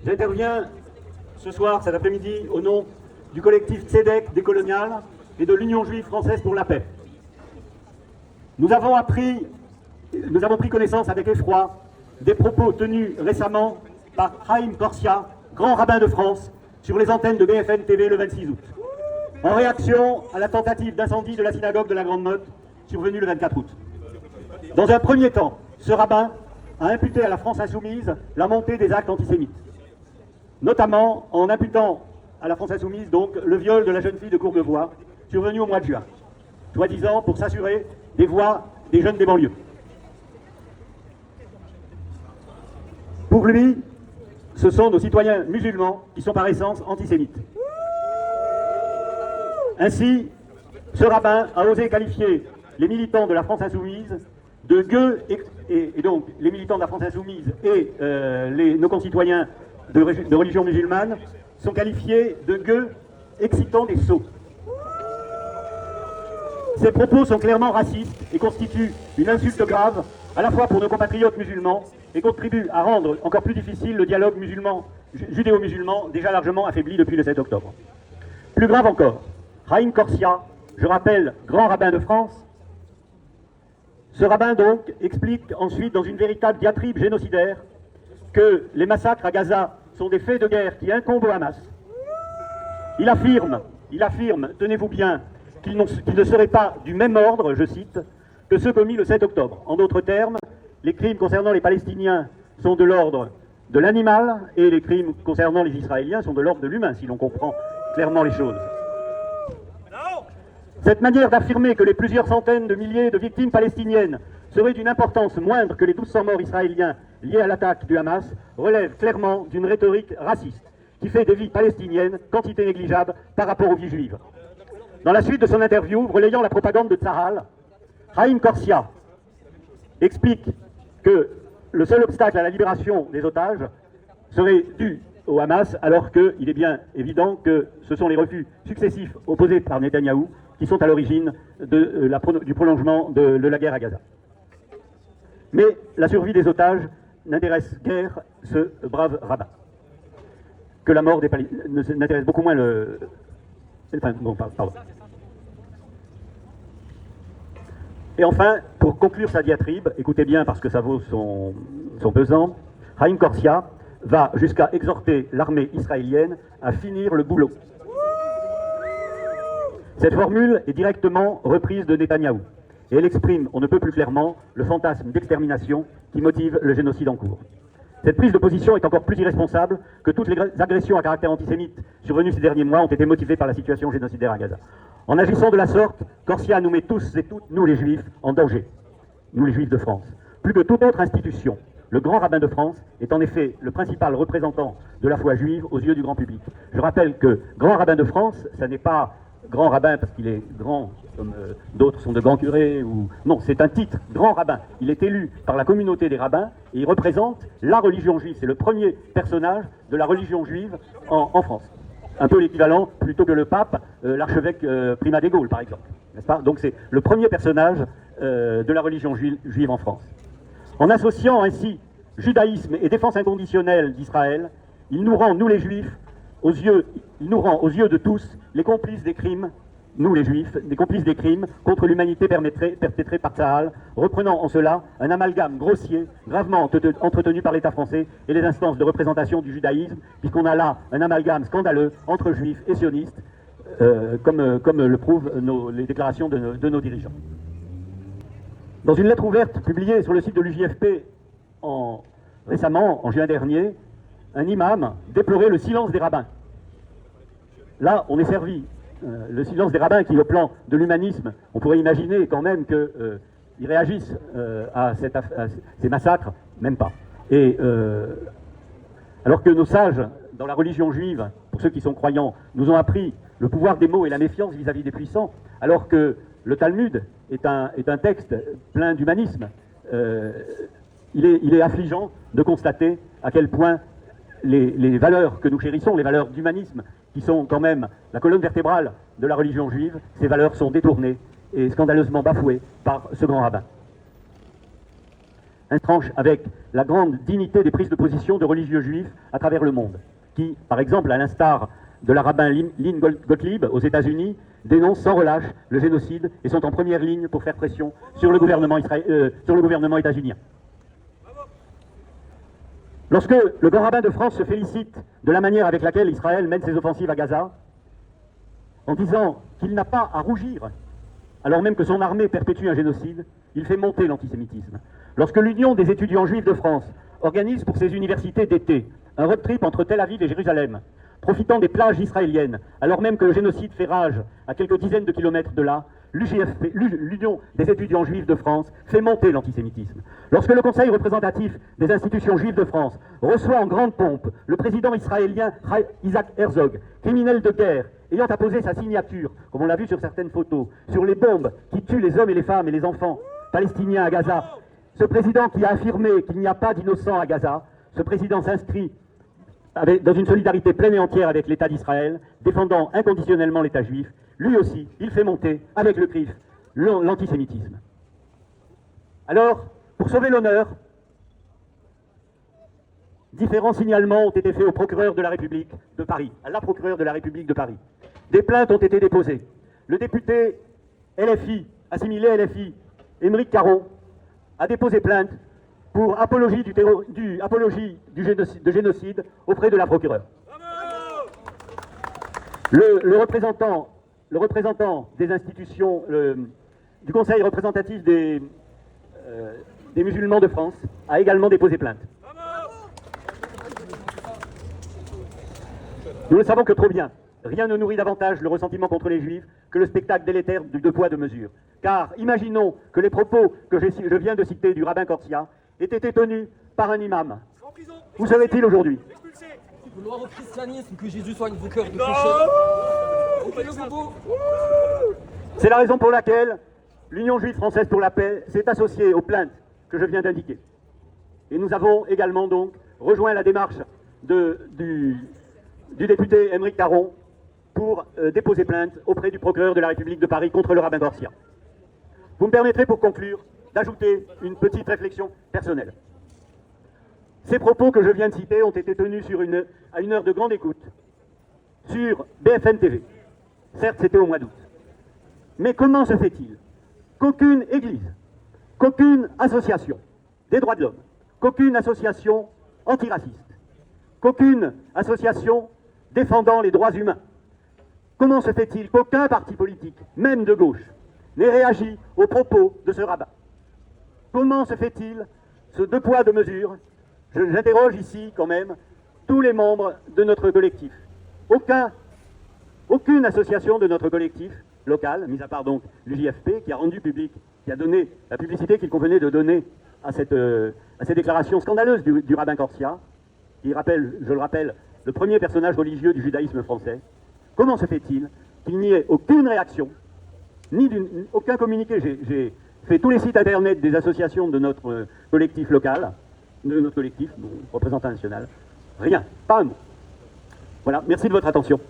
J'interviens ce soir, cet après-midi, au nom du collectif Tzedek décolonial et de l'Union juive française pour la paix. Nous avons pris connaissance avec effroi des propos tenus récemment par Haïm Korsia, grand rabbin de France, sur les antennes de BFM TV le 26 août, en réaction à la tentative d'incendie de la synagogue de la Grande Motte, survenue le 24 août. Dans un premier temps, ce rabbin a imputé à la France insoumise la montée des actes antisémites, notamment en imputant à la France insoumise donc le viol de la jeune fille de Courbevoie, survenu au mois de juin, soi-disant pour s'assurer des voix des jeunes des banlieues. Pour lui, ce sont nos citoyens musulmans qui sont par essence antisémites. Ainsi, ce rabbin a osé qualifier les militants de la France insoumise de gueux, et donc les militants de la France insoumise et nos concitoyens de religion musulmane sont qualifiés de gueux excitant des sots. Ces propos sont clairement racistes et constituent une insulte grave à la fois pour nos compatriotes musulmans et contribuent à rendre encore plus difficile le dialogue judéo-musulman déjà largement affaibli depuis le 7 octobre. Plus grave encore, Haïm Korsia, je rappelle, grand rabbin de France, ce rabbin donc explique ensuite dans une véritable diatribe génocidaire que les massacres à Gaza sont des faits de guerre qui incombent au Hamas. Il affirme, tenez-vous bien, qu'ils ne seraient pas du même ordre, je cite, que ceux commis le 7 octobre. En d'autres termes, les crimes concernant les Palestiniens sont de l'ordre de l'animal et les crimes concernant les Israéliens sont de l'ordre de l'humain, si l'on comprend clairement les choses. Cette manière d'affirmer que les plusieurs centaines de milliers de victimes palestiniennes seraient d'une importance moindre que les 1200 morts israéliens liés à l'attaque du Hamas relève clairement d'une rhétorique raciste qui fait des vies palestiniennes quantité négligeable par rapport aux vies juives. Dans la suite de son interview, relayant la propagande de Tzahal, Haïm Korsia explique que le seul obstacle à la libération des otages serait dû au Hamas, alors qu'il est bien évident que ce sont les refus successifs opposés par Netanyahou qui sont à l'origine du prolongement de la guerre à Gaza. Mais la survie des otages n'intéresse guère ce brave rabbin. Que la mort des Palestiniens n'intéresse beaucoup moins le... Enfin, bon, pardon. Et enfin, pour conclure sa diatribe, écoutez bien parce que ça vaut son pesant, Haïm Korsia va jusqu'à exhorter l'armée israélienne à finir le boulot. Cette formule est directement reprise de Netanyahou et elle exprime, on ne peut plus clairement, le fantasme d'extermination qui motive le génocide en cours. Cette prise de position est encore plus irresponsable que toutes les agressions à caractère antisémite survenues ces derniers mois ont été motivées par la situation génocidaire à Gaza. En agissant de la sorte, Korsia nous met tous et toutes, nous les Juifs, en danger. Nous les Juifs de France. Plus que toute autre institution, le grand rabbin de France est en effet le principal représentant de la foi juive aux yeux du grand public. Je rappelle que grand rabbin de France, ça n'est pas grand rabbin parce qu'il est grand, comme d'autres sont de grands curés, ou... Non, c'est un titre, grand rabbin. Il est élu par la communauté des rabbins et il représente la religion juive. C'est le premier personnage de la religion juive en France. Un peu l'équivalent, plutôt que le pape, l'archevêque Primat des Gaules, par exemple. N'est-ce pas ? Donc c'est le premier personnage de la religion juive en France. En associant ainsi judaïsme et défense inconditionnelle d'Israël, il nous rend, nous les Juifs, aux yeux de tous, les complices des crimes, nous les Juifs, des complices des crimes contre l'humanité perpétrés par Tzahal, reprenant en cela un amalgame grossier, gravement entretenu par l'État français et les instances de représentation du judaïsme, puisqu'on a là un amalgame scandaleux entre Juifs et sionistes, comme le prouvent les déclarations de nos dirigeants. Dans une lettre ouverte publiée sur le site de l'UJFP récemment, en juin dernier, un imam déplorait le silence des rabbins. Là, on est servi. Le silence des rabbins qui, au plan de l'humanisme, on pourrait imaginer quand même qu'ils réagissent à ces massacres, même pas. Et alors que nos sages, dans la religion juive, pour ceux qui sont croyants, nous ont appris le pouvoir des mots et la méfiance vis-à-vis des puissants, alors que le Talmud est un texte plein d'humanisme, il est affligeant de constater à quel point les valeurs que nous chérissons, les valeurs d'humanisme, qui sont quand même la colonne vertébrale de la religion juive, ces valeurs sont détournées et scandaleusement bafouées par ce grand rabbin. tranche avec la grande dignité des prises de position de religieux juifs à travers le monde, qui, par exemple, à l'instar de la rabbin Lynn Gottlieb aux États-Unis, dénoncent sans relâche le génocide et sont en première ligne pour faire pression sur le gouvernement états-unien. Lorsque le grand rabbin de France se félicite de la manière avec laquelle Israël mène ses offensives à Gaza, en disant qu'il n'a pas à rougir, alors même que son armée perpétue un génocide, il fait monter l'antisémitisme. Lorsque l'Union des étudiants juifs de France organise pour ses universités d'été un road trip entre Tel Aviv et Jérusalem, profitant des plages israéliennes, alors même que le génocide fait rage à quelques dizaines de kilomètres de là, l'Union des étudiants juifs de France fait monter l'antisémitisme. Lorsque le Conseil représentatif des institutions juives de France reçoit en grande pompe le président israélien Isaac Herzog, criminel de guerre, ayant apposé sa signature, comme on l'a vu sur certaines photos, sur les bombes qui tuent les hommes et les femmes et les enfants palestiniens à Gaza, ce président qui a affirmé qu'il n'y a pas d'innocents à Gaza, ce président s'inscrit dans une solidarité pleine et entière avec l'État d'Israël, défendant inconditionnellement l'État juif. Lui aussi, il fait monter, avec le CRIF, l'antisémitisme. Alors, pour sauver l'honneur, différents signalements ont été faits au procureur de la République de Paris, à la procureure de la République de Paris. Des plaintes ont été déposées. Le député LFI, assimilé LFI, Émeric Caron, a déposé plainte pour apologie de génocide auprès de la procureure. Le représentant des institutions, du Conseil représentatif des musulmans de France, a également déposé plainte. Nous ne savons que trop bien. Rien ne nourrit davantage le ressentiment contre les Juifs que le spectacle délétère du deux poids, deux mesures. Car imaginons que les propos que je viens de citer du rabbin Corsia aient été tenus par un imam. Où serait-il aujourd'hui? Gloire au christianisme, que Jésus soigne vos cœurs de pécheurs. C'est la raison pour laquelle l'Union juive française pour la paix s'est associée aux plaintes que je viens d'indiquer. Et nous avons également donc rejoint la démarche du député Émeric Caron pour déposer plainte auprès du procureur de la République de Paris contre le rabbin Corsia. Vous me permettrez pour conclure d'ajouter une petite réflexion personnelle. Ces propos que je viens de citer ont été tenus à une heure de grande écoute sur BFM TV. Certes, c'était au mois d'août. Mais comment se fait-il qu'aucune église, qu'aucune association des droits de l'homme, qu'aucune association antiraciste, qu'aucune association défendant les droits humains, comment se fait-il qu'aucun parti politique, même de gauche, n'ait réagi aux propos de ce rabbin? Comment se fait-il ce deux poids, deux mesures? J'interroge ici quand même tous les membres de notre collectif. Aucune association de notre collectif local, mis à part donc l'UJFP, qui a rendu public, qui a donné la publicité qu'il convenait de donner à ces déclarations scandaleuses du rabbin Corsia, qui rappelle, je le rappelle, le premier personnage religieux du judaïsme français. Comment se fait-il qu'il n'y ait aucune réaction, aucun communiqué? J'ai fait tous les sites internet des associations de notre collectif local, de notre collectif, représentant national. Rien, pas un mot. Voilà, merci de votre attention.